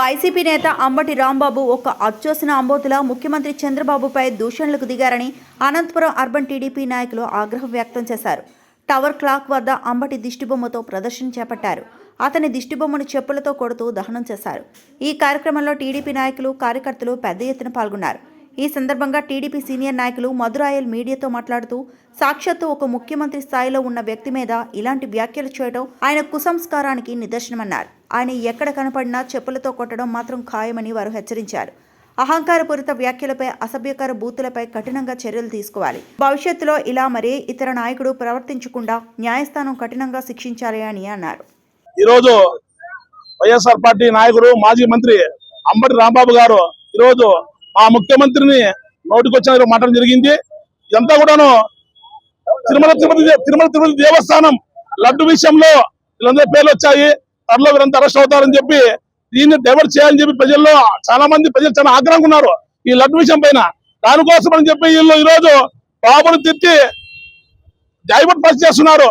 YCP నేత అంబటి రాంబాబు ఒక అచ్చోసిన అంబోతులా ముఖ్యమంత్రి చంద్రబాబుపై దూషణలకు దిగారని అనంతపురం అర్బన్ టీడీపీ నాయకులు ఆగ్రహం వ్యక్తం చేశారు. టవర్ క్లాక్ వద్ద అంబటి దిష్టిబొమ్మతో ప్రదర్శన చేపట్టారు. అతని దిష్టిబొమ్మను చెప్పులతో కొడుతూ దహనం చేశారు. ఈ కార్యక్రమంలో టీడీపీ నాయకులు, కార్యకర్తలు పెద్ద ఎత్తున పాల్గొన్నారు. ఈ సందర్భంగా టీడీపీ సీనియర్ నాయకులు మధురాయల్ మీడియాతో మాట్లాడుతూ, సాక్షాత్తు ఒక ముఖ్యమంత్రి స్థాయిలో ఉన్న వ్యక్తి మీద ఇలాంటి వ్యాఖ్యలు చేయడం ఆయన కుసంస్కారానికి నిదర్శనమన్నారు. ఆయన ఎక్కడ కనపడినా చెప్పులతో కొట్టడం మాత్రం ఖాయమని వారు హెచ్చరించారు. అహంకారపూరిత వ్యాఖ్యలపై, అసభ్యకర బూతులపై కఠినంగా చర్యలు తీసుకోవాలి. భవిష్యత్తులో ఇలా మరే ఇతర నాయకుడు ప్రవర్తించకుండా న్యాయస్థానం కఠినంగా శిక్షించాలి అని అన్నారు. ఈరోజు వైఎస్ఆర్ పార్టీ నాయకుడు, మాజీ మంత్రి అంబటి రాంబాబు గారు ఈరోజు ఆ ముఖ్యమంత్రిని నోటికొచ్చిన మాట్లాడడం జరిగింది. ఇదంతా కూడాను తిరుమల తిరుపతి దేవస్థానం లడ్డు విషయంలో వీళ్ళందరూ పేర్లు వచ్చాయి, త్వరలో వీరంతా అరెస్ట్ అవుతారని చెప్పి దీన్ని డైవర్ట్ చేయాలని చెప్పి ప్రజలు చాలా ఆగ్రహంగా ఉన్నారు ఈ లడ్డు విషయం పైన. దానికోసం అని చెప్పి వీళ్ళు ఈరోజు బాబును తిట్టి డైవర్ట్ పాస్ చేస్తున్నారు.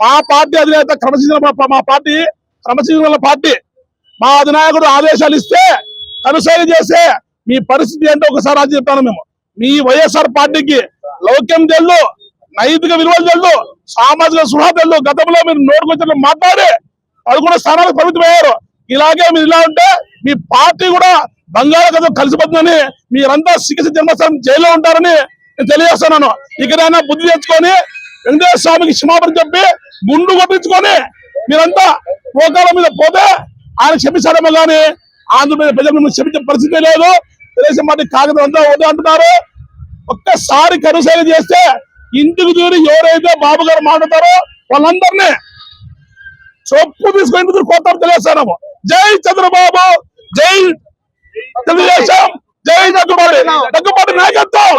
మా పార్టీ అధినేత క్రమశిక్షణ పార్టీ మా అధినాయకుడు ఆదేశాలు ఇస్తే కనుసైలు చేసే మీ పరిస్థితి ఏంటో ఒకసారి రాజు చెప్తాను. మేము మీ వైఎస్ఆర్ పార్టీకి లౌక్యం తెలుదు, నైతిక విలువలు తెలుదు, సామాజిక సృహ తెలుదు. గతంలో మీరు నోటుకొచ్చిన మాట్లాడి 11 స్థానాలకు పరిమితమయ్యారు. ఇలాగే మీరు ఇలా ఉంటే మీ పార్టీ కూడా బంగాళాఖాతం కలిసిపోతుందని, మీరంతా శ్రీకృష్ణ జన్మస్థానం జైల్లో ఉంటారని నేను తెలియజేస్తున్నాను. ఇకనైనా బుద్ధి తెచ్చుకొని వెంకటేశ్వర స్వామికి క్షమాపణ చెప్పి గుండు కొట్టించుకొని మీరంతా మోకాల మీద పోతే ఆయన క్షమించారేమో కానీ ఆంధ్రప్రదేశ్ ప్రజలు క్షమించే పరిస్థితి లేదు. తెలుగుదేశం పార్టీ కాగితం అంతా ఒకటి అంటున్నారు. ఒక్కసారి కనుసైలు చేస్తే ఇంటికి దూరి ఎవరైతే బాబు గారు మాట్లాడతారో వాళ్ళందరినీ చొప్పు తీసుకొని ఇంటికి కొత్త తెలియజేస్తాము. జై చంద్రబాబు, జై తెలుగుదేశం, జై దగ్గుబాటి నాయకత్వం.